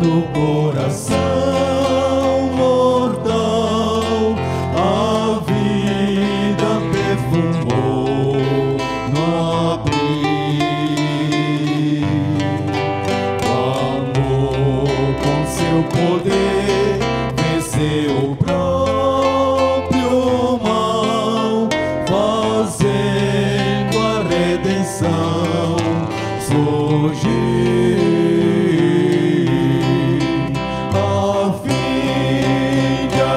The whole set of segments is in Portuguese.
no coração mortal, a vida perfumou no abrir. O amor com seu poder venceu o próprio mal, fazendo a redenção surgir.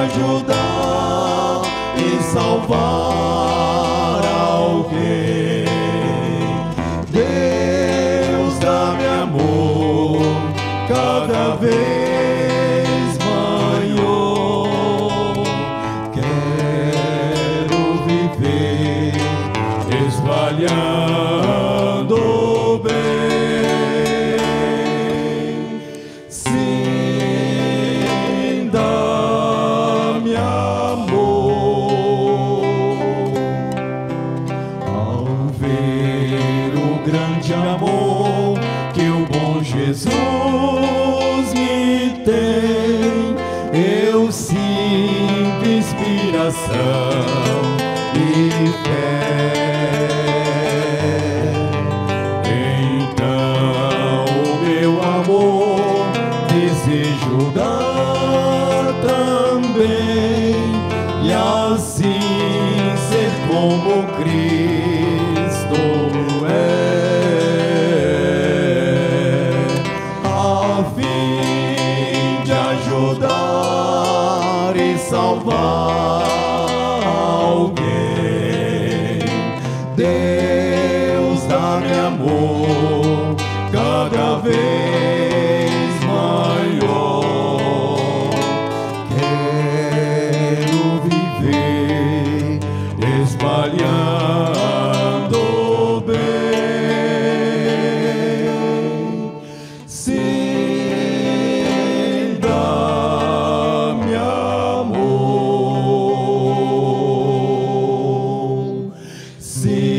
Ajudar e salvar alguém. Deus dá-me amor cada vez maior. Quero viver espalhando o bem. Sim, dá-me ao ver o grande amor que o bom Jesus me tem, eu sinto inspiração e fé. Então o meu amor desejo dar também, e assim ser como Cristo é, a fim de ajudar e salvar alguém. Deus dá-me amor cada vez maior. Quero viver espalhando o bem. Sim, dá-me amor. Sim.